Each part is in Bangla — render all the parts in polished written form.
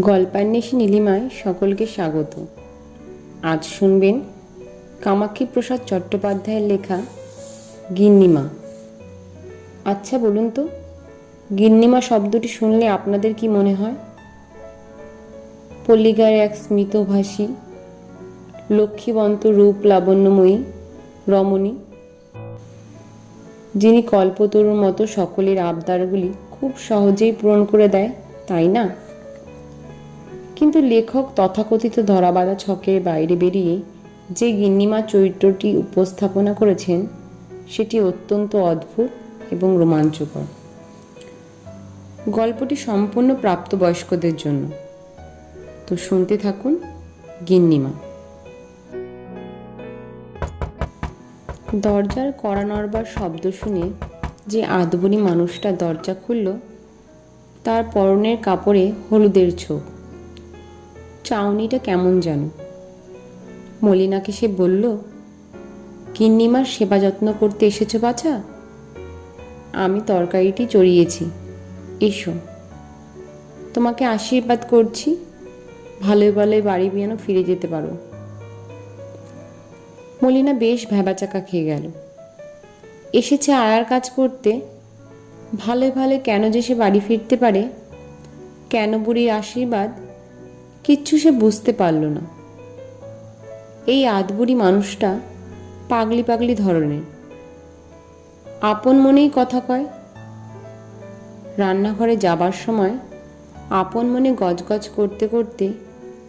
গল্পান্বেষী নীলিমায় সকলকে স্বাগত। আজ শুনবেন কামাক্ষী প্রসাদ চট্টোপাধ্যায়ের লেখা গিন্নিমা। আচ্ছা বলুন তো, গিন্নিমা শব্দটি শুনলে আপনাদের কি মনে হয়? পল্লিগার এক স্মিতভাষী লক্ষ্মীবন্ত রূপ লাবণ্যময়ী রমণী, যিনি কল্পতরুর মতো সকলের আবদারগুলি খুব সহজেই পূরণ করে দেয়, তাই না? কিন্তু লেখক তথাকথিত ধরাবাঁধা ছকের বাইরে বেরিয়ে যে গিন্নিমা চরিত্রটি উপস্থাপনা করেছেন সেটি অত্যন্ত অদ্ভুত এবং রোমাঞ্চকর। গল্পটি সম্পূর্ণ প্রাপ্তবয়স্কদের জন্য, তো শুনতে থাকুন গিন্নিমা। দরজার কড়া নড়বার শব্দ শুনে যে আধবুড়ি মানুষটা দরজা খুলল, তার পরনের কাপড়ে হলুদের ছোপ। চাউনিটা কেমন যেন। মলিনাকে সে বলল, গিন্নিমার সেবা যত্ন করতে এসেছ বাছা? আমি তরকারিটি চড়িয়েছি, এসো। তোমাকে আশীর্বাদ করছি, ভালোই ভালোই বাড়ি যেন ফিরে যেতে পারো। মলিনা বেশ ভ্যাবাচাকা খেয়ে গেল। এসেছে আয়ার কাজ করতে, ভালোই ভালো কেন যে সে বাড়ি ফিরতে পারে, কেন বুড়ির আশীর্বাদ, কিচ্ছু সে বুঝতে পারল না। এই আধবুড়ি মানুষটা পাগলি পাগলি ধরনের, আপন মনেই কথা কয়। রান্নাঘরে যাবার সময় আপন মনে গজগজ করতে করতে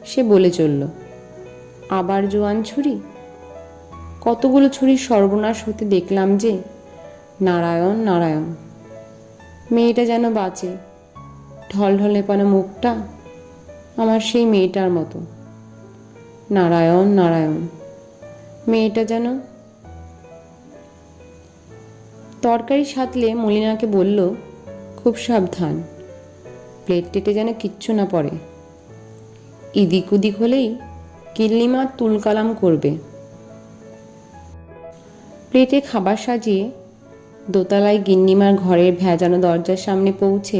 সে বলে চলল, আবার জোয়ান ছুরি? কতগুলো ছুরির সর্বনাশ হতে দেখলাম যে। নারায়ণ নারায়ণ, মেয়েটা যেন বাঁচে। ঢলঢলে পানা মুখটা আমার সেই মেয়েটার মতো। নারায়ণ নারায়ণ, মেয়েটা যেন। তরকারি সাতলে মলিনাকে বলল, খুব সাবধান, প্লেট টেটে যেন কিচ্ছু না পড়ে। এদিক ওদিক হলেই গিন্নিমা তুলকালাম করবে। প্লেটে খাবার সাজিয়ে দোতলায় গিন্নিমার ঘরের ভেজানো দরজার সামনে পৌঁছে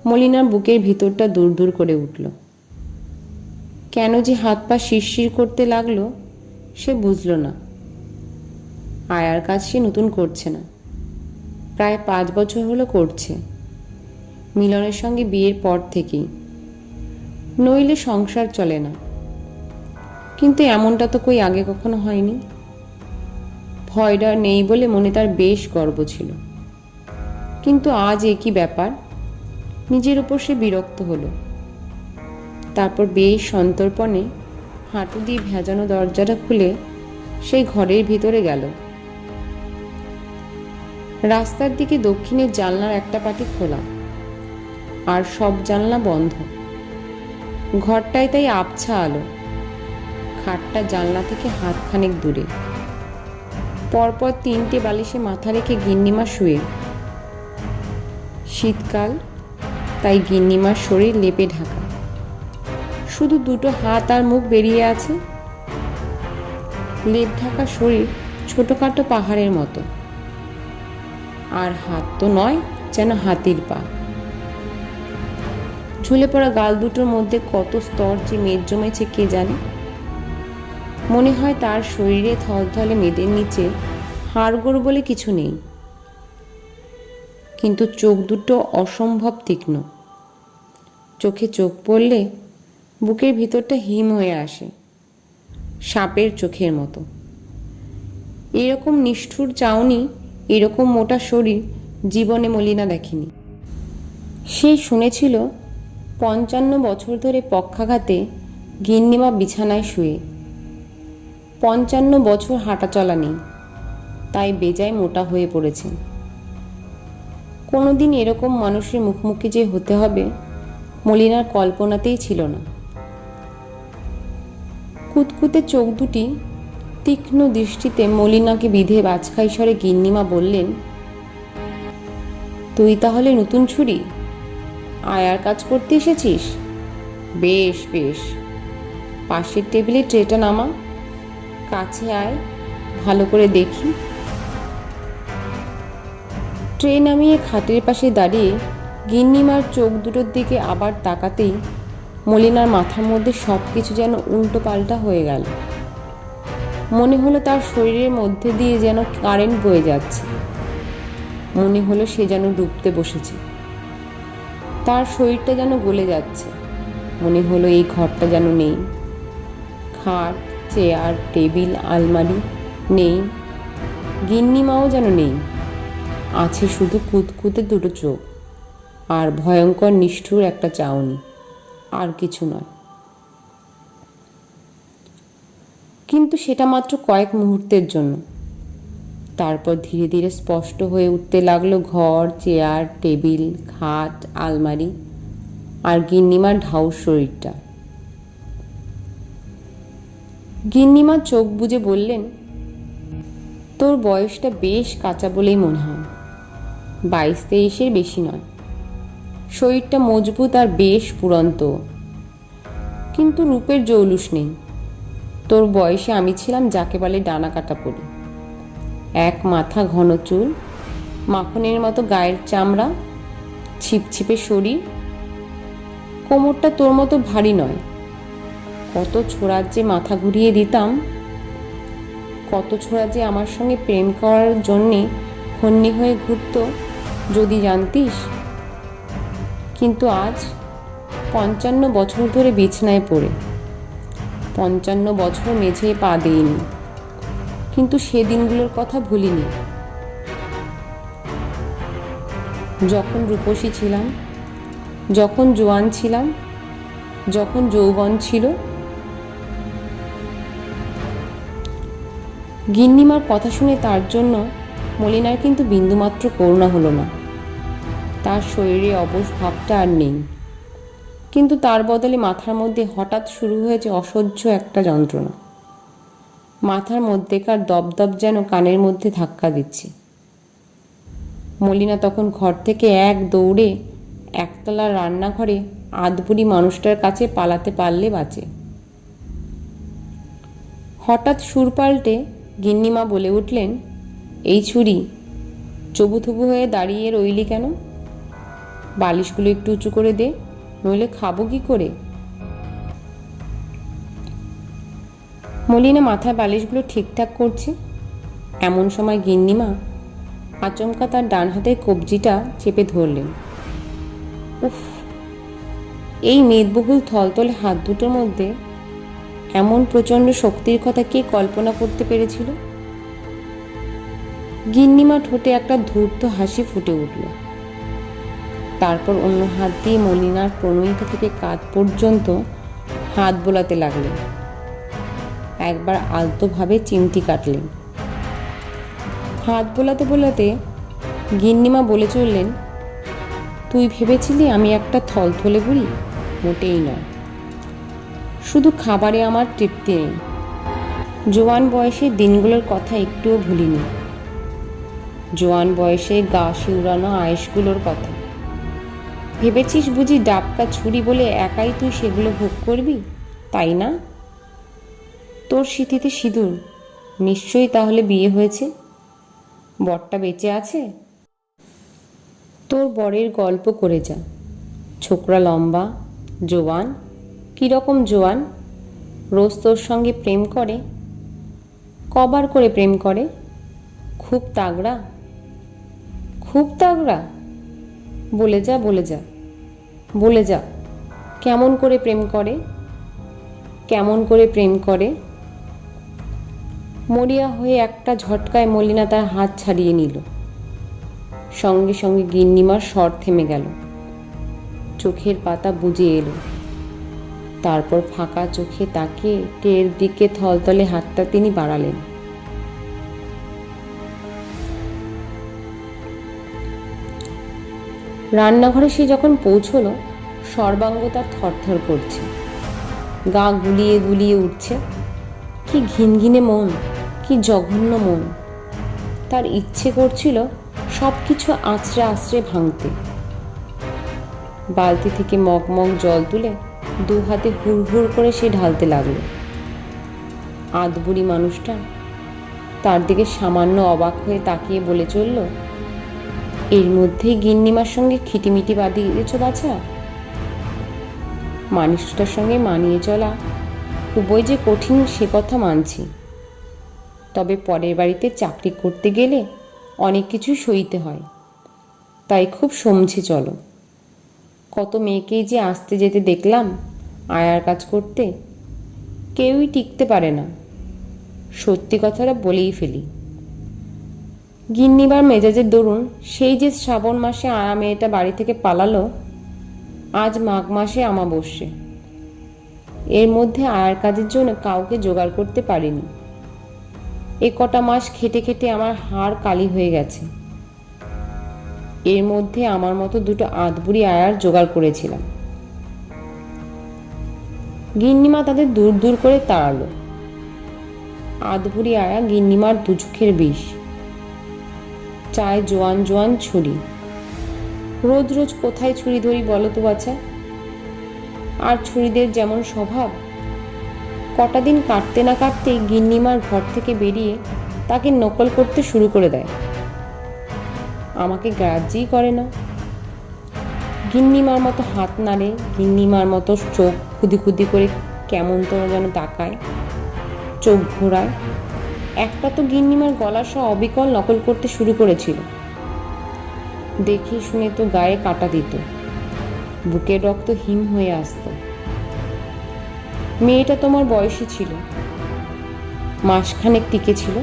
মলিনার বুকের ভিতরটা দূর দূর করে উঠল। কেন যে হাত পা শিরশির করতে লাগলো সে বুঝল না। আয়ার কাজ সে নতুন করছে না, প্রায় 5 বছর হলো করছে, মিলনের সঙ্গে বিয়ের পর থেকেই। নইলে সংসার চলে না। কিন্তু এমনটা তো কই আগে কখনো হয়নি। ভয়টা নেই বলে মনে তার বেশ গর্ব ছিল। কিন্তু আজ একই ব্যাপার, নিজের উপর সে বিরক্ত হলো। তারপর বেশ সন্তর্পণে হাঁটু দিয়ে ভেজানো দরজাটা খুলে সেই ঘরের ভিতরে গেল। রাস্তার দিকে দক্ষিণের জানলার একটা পাটি খোলা, আর সব জানলা বন্ধ। ঘরটায় তাই আবছা আলো। খাটটা জানলা থেকে হাতখানেক দূরে। পরপর 3টে বালিশে মাথা রেখে গিন্নিমা শুয়ে। শীতকাল, তাই গিন্নিমার শরীর লেপে ঢাকা। শুধু 2টো হাত আর মুখ বেরিয়ে আছে। লেপ ঢাকা শরীর ছোটখাটো পাহাড়ের মতো। আর হাত তো নয়, যেন হাতির পা। ঝুলে পড়া গাল দুটোর মধ্যে কত স্তর যে মেদ জমেছে কে জানে। মনে হয় তার শরীরে থলথলে মেদের নিচে হাড়গোড় বলে কিছু নেই। কিন্তু চোখ দুটো অসম্ভব তীক্ষ্ণ। চোখে চোখ পড়লে বুকের ভিতরটা হিম হয়ে আসে, সাপের চোখের মতো। এরকম নিষ্ঠুর চাউনি, এরকম মোটা শরীর জীবনে মলিনা দেখেনি। সে শুনেছিল 55 বছর ধরে পক্ষাঘাতে গিন্নিমা বিছানায় শুয়ে। 55 বছর হাঁটা চলা নেই, তাই বেজায় মোটা হয়ে পড়েছে। কোনোদিন এরকম মানুষের মুখোমুখি যে হতে হবে মলিনার কল্পনাতেই ছিল না। কুতকুতে চোখ দুটি তীক্ষ্ণ দৃষ্টিতে মলিনাকে বিধে বাজখাই স্বরে গিন্নিমা বললেন, তুই তাহলে নতুন ছুরি, আয়ার কাজ করতে এসেছিস? বেশ বেশ। পাশের টেবিলে ট্রেটা নামা, কাছে আয়, ভালো করে দেখি। ট্রে নামিয়ে খাটের পাশে দাঁড়িয়ে গিন্নিমার চোখ দুটোর দিকে আবার তাকাতেই মলিনার মাথার মধ্যে সব কিছু যেন উল্টো পাল্টা হয়ে গেল। মনে হলো তার শরীরের মধ্যে দিয়ে যেন কারেন্ট বয়ে যাচ্ছে। মনে হলো সে যেন ডুবতে বসেছে। তার শরীরটা যেন গলে যাচ্ছে। মনে হলো এই ঘরটা যেন নেই। খাট, চেয়ার, টেবিল, আলমারি নেই। গিন্নিমাও যেন নেই। আছে শুধু কুতকুতে দুটো চোখ আর ভয়ঙ্কর নিষ্ঠুর একটা চাউনি, আর কিছু নয়। কিন্তু সেটা মাত্র কয়েক মুহূর্তের জন্য। তারপর ধীরে ধীরে স্পষ্ট হয়ে উঠতে লাগলো ঘর, চেয়ার, টেবিল, খাট, আলমারি আর গিন্নিমার ঢাউর শরীরটা। গিন্নিমা চোখ বুজে বললেন, তোর বয়সটা বেশ কাঁচা বলেই মনে হয়, 22-23-এর বেশি নয়। শরীরটা মজবুত আর বেশ পুরন্ত, কিন্তু রূপের জৌলুস নেই। তোর বয়সে আমি ছিলাম যাকে বলে ডানা কাটা পড়ি। এক মাথা ঘন চুল, মাখনের মতো গায়ের চামড়া, ছিপছিপে শরীর। কোমরটা তোর মতো ভারী নয়। কত ছোড়ার যে মাথা ঘুরিয়ে দিতাম, কত ছোড়া যে আমার সঙ্গে প্রেম করার জন্যে হন্যি হয়ে ঘুরত, যদি জানতিস। কিন্তু আজ 55 বছর ধরে বিছানায় পড়ে, 55 বছর মেঝেয় পা দিইনি, কিন্তু সে দিনগুলোর কথা ভুলিনি। যখন রূপসী ছিলাম, যখন জোয়ান ছিলাম, যখন যৌবন ছিল। গিন্নিমার কথা শুনে তার জন্য মলিনার কিন্তু বিন্দুমাত্র করুণা হলো না। তার শরীরে অবশ ভাবটা আর নেই, কিন্তু তার বদলে মাথার মধ্যে হঠাৎ শুরু হয়েছে অসহ্য একটা যন্ত্রণা। মাথার মধ্যেকার দপদপ যেন কানের মধ্যে ধাক্কা দিচ্ছে। মলিনা তখন ঘর থেকে এক দৌড়ে একতলার রান্নাঘরে আধবুড়ি মানুষটার কাছে পালাতে পারলে বাঁচে। হঠাৎ সুর পাল্টে গিন্নিমা বলে উঠলেন, এই ছুরি, চবুথবু হয়ে দাঁড়িয়ে রইলি কেন? বালিশগুলো একটু উঁচু করে দে, নইলে খাবো কি করে? মলিনা মাথায় বালিশগুলো ঠিকঠাক করছে। এমন সময় গিন্নিমা আচমকা তার ডান হাতের কবজিটা চেপে ধরলেন। উফ! এই মেদবহুল থলথলে হাত দুটোর মধ্যে এমন প্রচণ্ড শক্তির কথা কে কল্পনা করতে পেরেছিল? গিন্নিমা ঠোঁটে একটা ধূর্ত হাসি ফুটে উঠল। তারপর অন্য হাত দিয়ে মলিনার প্রণয়িকা থেকে কাঁধ পর্যন্ত হাত বোলাতে লাগলেন। একবার আলতোভাবে চিমটি কাটলেন। হাত বোলাতে বোলাতে গিন্নিমা বলে চললেন, তুই ভেবেছিলি আমি একটা থলথলে বুড়ি? মোটেই নয়। শুধু খাবারে আমার তৃপ্তি নেই। জোয়ান বয়সে দিনগুলোর কথা একটুও ভুলিনি। জোয়ান বয়সে গা শিউরানো আয়েশগুলোর কথা। ভেবেছিস বুঝি ডাবকা ছুরি বলে একাই তুই সেগুলো ভোগ করবি, তাই না? তোর সিঁথিতে সিঁদুর, নিশ্চয়ই তাহলে বিয়ে হয়েছে? বরটা বেঁচে আছে? তোর বরের গল্প করে যা। ছোকরা লম্বা, জোয়ান। কীরকম জোয়ান? রোজ তোর সঙ্গে প্রেম করে? কবার করে প্রেম করে? খুব তাগড়া? খুব তাগড়া? বলে যা, বলে যা, বলে যা, কেমন করে প্রেম করে? কেমন করে প্রেম করে? মরিয়া হয়ে একটা ঝটকায় মলিনা তার হাত ছাড়িয়ে নিল। সঙ্গে সঙ্গে গিন্নিমার স্বর থেমে গেল। চোখের পাতা বুজে এলো। তারপর ফাঁকা চোখে তাকিয়ে টের দিকে থলথলে হাতটা তিনি বাড়ালেন। রান্নাঘরে সে যখন পৌঁছলো, সর্বাঙ্গ তার থরথর করছে, গা গুলিয়ে গুলিয়ে উঠছে। কি ঘিনঘিনে মন, কি জঘন্য মন! তার ইচ্ছে করছিল সব কিছু আঁচড়ে আঁচড়ে ভাঙতে। বালতি থেকে মগ মগ জল তুলে দু হাতে হুড় হুড় করে সে ঢালতে লাগলো। আধবুড়ি মানুষটা তার দিকে সামান্য অবাক হয়ে তাকিয়ে বলে চলল, এর মধ্যেই গিন্নিমার সঙ্গে খিটিমিটি বাঁধিয়েছ বাছা। মানুষটার সঙ্গে মানিয়ে চলা খুবই যে কঠিন সে কথা মানছি, তবে পরের বাড়িতে চাকরি করতে গেলে অনেক কিছুই সইতে হয়, তাই খুব সমঝে চলো। কত মেয়েকেই যে আসতে যেতে দেখলাম আয়ার কাজ করতে, কেউই টিকতে পারে না। সত্যি কথাটা বলেই ফেলি। গিন্নিবার মেজাজের দরুন সেই যে শ্রাবণ মাসে আয়া মেয়েটা বাড়ি থেকে পালালো, আজ মাঘ মাসে আমাবস্যে। এর মধ্যে আয়ার কাজের জন্য কাউকে জোগাড় করতে পারিনি। এ কটা মাস খেটে খেটে আমার হাড় কালি হয়ে গেছে। এর মধ্যে আমার মতো দুটো আধবুড়ি আয়ার জোগাড় করেছিলাম। গিন্নিমা তাদের দূর দূর করে তাড়ালো। আধবুড়ি আয়া গিন্নিমার দু চোখের বিষ। চায় জোয়ান জোয়ান ছুরি। রোজ রোজ কোথায় ছুরি ধরি বলো তো বাছা? আর ছুরিদের যেমন স্বভাব, কটা দিন কাটতে না কাটতেই গিন্নিমার ঘর থেকে বেরিয়ে তাকে নকল করতে শুরু করে দেয়। আমাকে গ্রাহ্যই করে না। গিন্নিমার মতো হাত নাড়ে, গিন্নিমার মতো চোখ খুদি খুদি করে কেমন তো যেন তাকায়, চোখ ঘোরায়। একটা তো গিন্নিমার গলা সহ অবিকল নকল করতে শুরু করেছিল। দেখে শুনে তো গায়ে কাটা দিত, বুকের রক্ত হিম হয়ে আসত। মেয়েটা তোমার বয়সী ছিল, মাসখানেক টিকেছিল।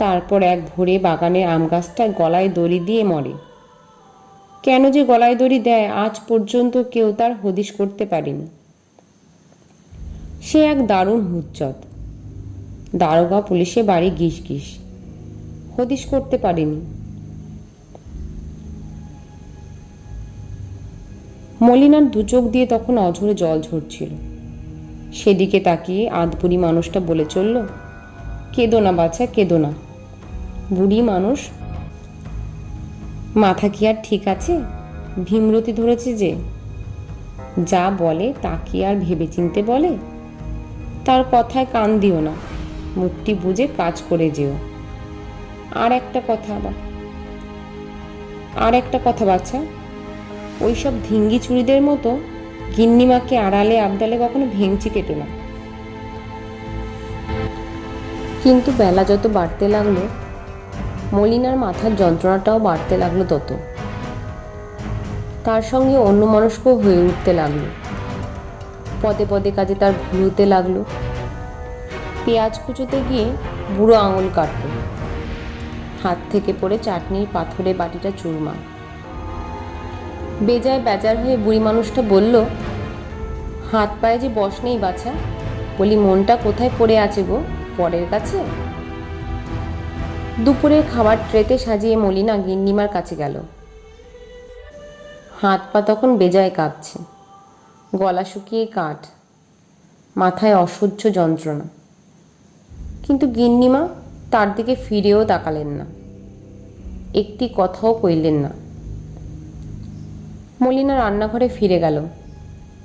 তারপর এক ভোরে বাগানের আম গাছটায় গলায় দড়ি দিয়ে মরে। কেন যে গলায় দড়ি দেয় আজ পর্যন্ত কেউ তার হদিশ করতে পারেনি। সে এক দারুণ হুজ্জত। দারোগা পুলিশে বাড়ি গিস গিস, হদিশ করতে পারেনি। মলিনার দু চোখ দিয়ে তখন অঝরে জল ঝরছিল। সেদিকে তাকিয়ে আধবুড়ি মানুষটা বলে চলল, কেঁদো না বাছা, কেঁদো না। বুড়ি মানুষ, মাথা কি আর ঠিক আছে? ভীমরতি ধরেছে যে, যা বলে তা কি আর ভেবে চিনতে বলে? তার কথায় কান দিও না, মুখটি বুঝে কাজ করে যেও। আর একটা কথা বাছা, ওইসব ধিঙ্গি চুরিদের মতো গিন্নিমাকে আড়ালে আবডালে কখনো ভেঙচি কেটো না। কিন্তু বেলা যত বাড়তে লাগলো, মলিনার মাথার যন্ত্রণাটাও বাড়তে লাগলো তত। তার সঙ্গে অন্যমনস্ক হয়ে উঠতে লাগলো। পদে পদে কাজে তার ভুল হতে লাগলো। পেঁয়াজ কুচোতে গিয়ে বুড়ো আঙুল কাটল, হাত থেকে পড়ে চাটনির পাথরে বাটিটা চুরমা। বেজায় বেজার হয়ে বুড়ি মানুষটা বলল, হাত পায়ে যে বস নেই বাছা, বলি মনটা কোথায় পড়ে আছে গো, পরের কাছে? দুপুরের খাবার ট্রেতে সাজিয়ে মলিনা গিন্নিমার কাছে গেল। হাত পা তখন বেজায় কাঁপছে, গলা শুকিয়ে কাঠ, মাথায় অসহ্য যন্ত্রণা। কিন্তু গিন্নিমা তার দিকে ফিরেও তাকালেন না, একটি কথাও কইলেন না। মলিনা রান্নাঘরে ফিরে গেল,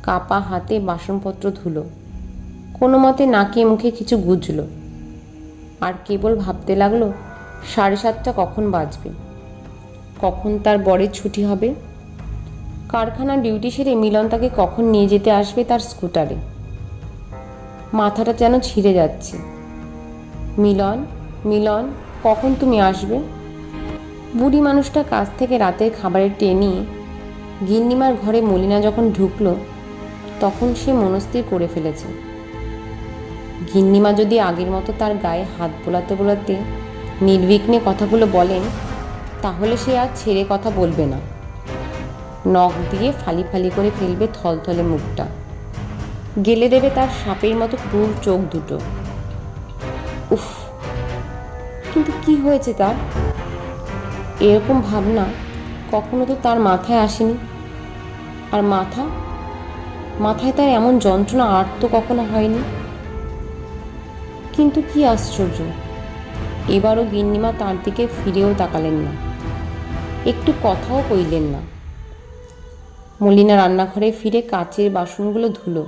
কাপা হাতে বাসনপত্র ধুলো, কোনো মতে নাকে মুখে কিছু গুজল, আর কেবল ভাবতে লাগলো 7:30 কখন বাজবে, কখন তার বরের ছুটি হবে, কারখানার ডিউটি সেরে মিলন তাকে কখন নিয়ে যেতে আসবে তার স্কুটারে। মাথাটা যেন ছিঁড়ে যাচ্ছে। মিলন, মিলন, কখন তুমি আসবে? বুড়ি মানুষটা কাছ থেকে রাতের খাবারের ট্রে নিয়ে গিন্নিমার ঘরে মলিনা যখন ঢুকলো, তখন সে মনস্থির করে ফেলেছে, গিন্নিমা যদি আগের মতো তার গায়ে হাত বোলাতে বোলাতে নির্বিঘ্নে কথাগুলো বলেন, তাহলে সে আর ছেড়ে কথা বলবে না। নখ দিয়ে ফালি ফালি করে ফেলবে থলথলে মুখটা, গেলে দেবে তার সাপের মতো ক্রূর চোখ দুটো। উফ, কিন্তু কি হয়েছে তার? এরকম ভাবনা কখনো তো তার মাথায় আসেনি। আর মাথায় তার এমন যন্ত্রণা আর তো কখনো হয়নি। কিন্তু কি আশ্চর্য, এবারও গিন্নিমা তার দিকে ফিরেও তাকালেন না, একটু কথাও কইলেন না। মলিনা রান্নাঘরে ফিরে কাচের বাসনগুলো ধুলো।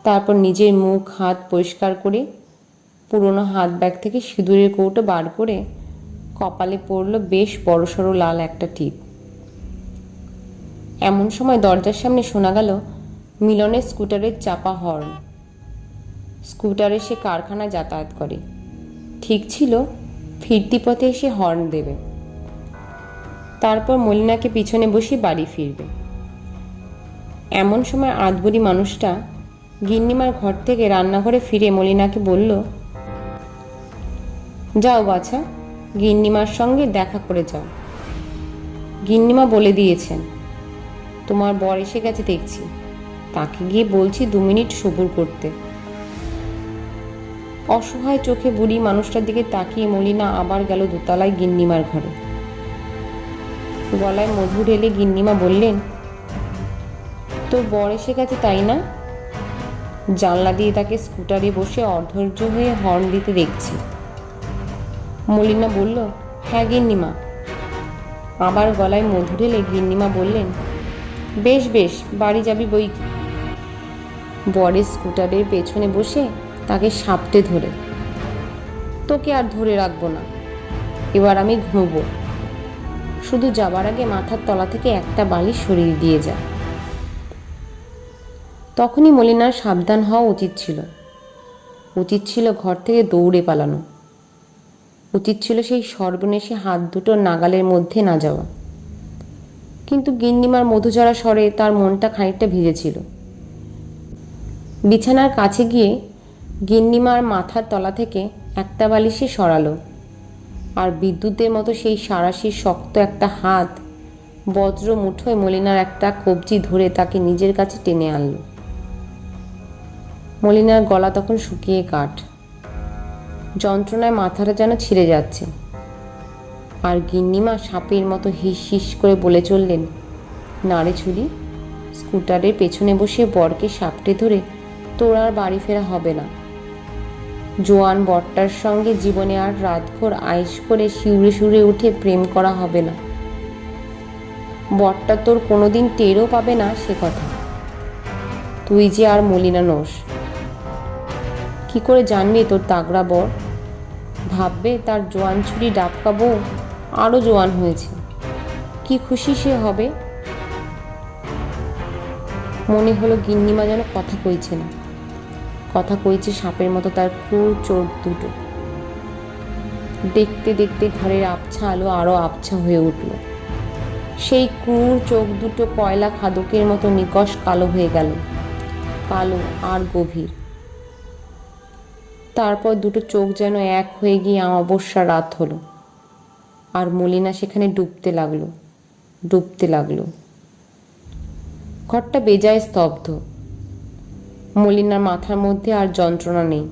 তারপর নিজের মুখ হাত পরিষ্কার করে পুরনো হাত ব্যাগ থেকে সিঁদুরের কৌটো বার করে কপালে পড়ল বেশ বড়সড় লাল একটা টিপ। এমন সময় দরজার সামনে শোনা গেল মিলনের স্কুটারের চাপা হর্ন। স্কুটারে সে কারখানায় যাতায়াত করে, ঠিক ছিল ফিরতি পথে এসে হর্ন দেবে, তারপর মলিনাকে পিছনে বসে বাড়ি ফিরবে। এমন সময় আধবুড়ি মানুষটা গিন্নিমার ঘর থেকে রান্নাঘরে ফিরে মলিনাকে বলল, যাও বাছা, গিন্নিমার সঙ্গে দেখা করে যাও। গিন্নিমা বলে দিয়েছেন তোমার বর এসে গেছে দেখছি, তাকে গিয়ে বলছি 2 মিনিট সবুর করতে। অসহায় চোখে বুড়ি মানুষটার দিকে তাকিয়ে মলিনা আবার গেল দোতলায় গিন্নিমার ঘরে। গলায় মধু ঢেলে গিন্নিমা বললেন, তোর বর এসে গেছে তাই না? জানলা দিয়ে তাকে স্কুটারে বসে অধৈর্য হয়ে হর্ন দিতে দেখছি। মলিনা বলল, হ্যাঁ গিন্নিমা। আবার গলায় মধু ঢেলে গিন্নিমা বললেন, বেশ বেশ, বাড়ি যাবি বই কি? বরের স্কুটারের পেছনে বসে তাকে সাপটে ধরে, তোকে আর ধরে রাখবো না, এবার আমি ঘুমবো, শুধু যাবার আগে মাথার তলা থেকে একটা বালিশ সরিয়ে দিয়ে যা। তখনই মলিনার সাবধান হওয়া উচিত ছিল ঘর থেকে দৌড়ে পালানো, উচিত ছিল সেই সর্বনেশে হাত দুটো নাগালের মধ্যে না যাওয়া। কিন্তু গিন্নিমার মধুচড়া স্বরে তার মনটা খানিকটা ভিজেছিল। বিছানার কাছে গিয়ে গিন্নিমার মাথার তলা থেকে একটা বালিশে সরালো, আর বিদ্যুতের মতো সেই সাঁড়াশির শক্ত একটা হাত বজ্র মুঠোয় মলিনার একটা কবজি ধরে তাকে নিজের কাছে টেনে আনল। মলিনার গলা তখন শুকিয়ে কাঠ, যন্ত্রণায় মাথাটা যেন ছিঁড়ে যাচ্ছে। আর গিন্নিমা সাপের মতো হিস হিস করে বলে চললেন, নাড়ে ছুরি, স্কুটারের পেছনে বসে বরকে সাপটে ধরে তোর আর বাড়ি ফেরা হবে না। জোয়ান বরটার সঙ্গে জীবনে আর রাতভর আয়েশ করে শিউরে শিউরে উঠে প্রেম করা হবে না। বরটা তোর কোনোদিন টেরও পাবে না সে কথা। তুই যে আর মলিনা নোস। কি করে জানবি তোর তাগড়া বর? ভাববে তার জোয়ান ছুরি ডাবকা বউ আরো জোয়ান হয়েছে, কি খুশি সে হবে। মনে হলো গিন্নিমা যেন কথা কইছে না, কথা কইছে সাপের মতো তার ক্রূর চোখ দুটো। দেখতে দেখতে ঘরের আবছা আলো আরো আবছা হয়ে উঠল। সেই ক্রূর চোখ দুটো কয়লা খাদকের মতো নিকষ কালো হয়ে গেল, কালো আর গভীর। তারপর দুটো চোখ যেন এক হয়ে গিয়ে অমাবস্যা রাত হলো, আর মলিনা সেখানে ডুবতে লাগলো। ঘরটা বেজায় স্তব্ধ। মলিনার মাথার মধ্যে আর যন্ত্রণা নেই,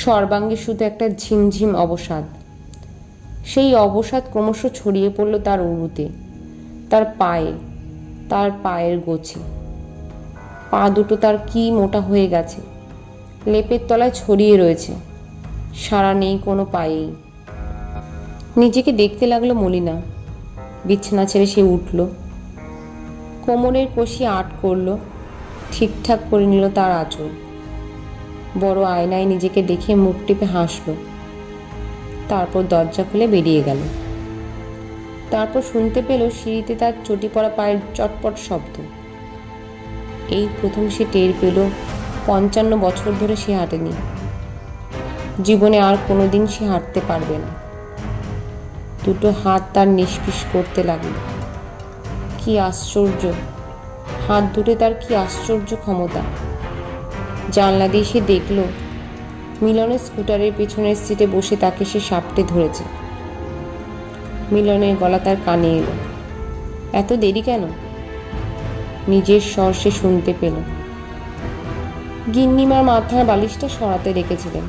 সর্বাঙ্গে শুধু একটা ঝিমঝিম অবসাদ। সেই অবসাদ ক্রমশ ছড়িয়ে পড়ল তার উরুতে, তার পায়ের গোছে। পা দুটো তার কি মোটা হয়ে গেছে, লেপের তলায় ছড়িয়ে রয়েছে, সারা নেই কোনো পায়েই। নিজেকে দেখতে লাগলো মলিনা। বিছানা ছেড়ে সে উঠল, কোমরের কষি আট করল, ঠিকঠাক করে নিল তার আঁচল। বড় আয়নায় নিজেকে দেখে মুখ টিপে হাসল, তারপর দরজা খুলে বেরিয়ে গেল। তারপর শুনতে পেল সিঁড়িতে তার চটি পড়া পায়ের চটপট শব্দ। এই প্রথম সে টের পেল 55 বছর ধরে সে হাঁটেনি, জীবনে আর কোনোদিন সে হাঁটতে পারবে না। দুটো হাত তার নিষ্পিস করতে লাগল। কি আশ্চর্য, হাত দুটো তার কি আশ্চর্য ক্ষমতা। জানলা দিয়ে সে দেখল মিলনের স্কুটারের পেছনের সিটে বসে তাকে সে সাপটে ধরেছে। মিলনের গলা তার কানে এলো, এত দেরি কেন? নিজের স্বর সে শুনতে পেল। গিন্নিমার মাথার বালিশটা সরাতে রেখেছিলেন।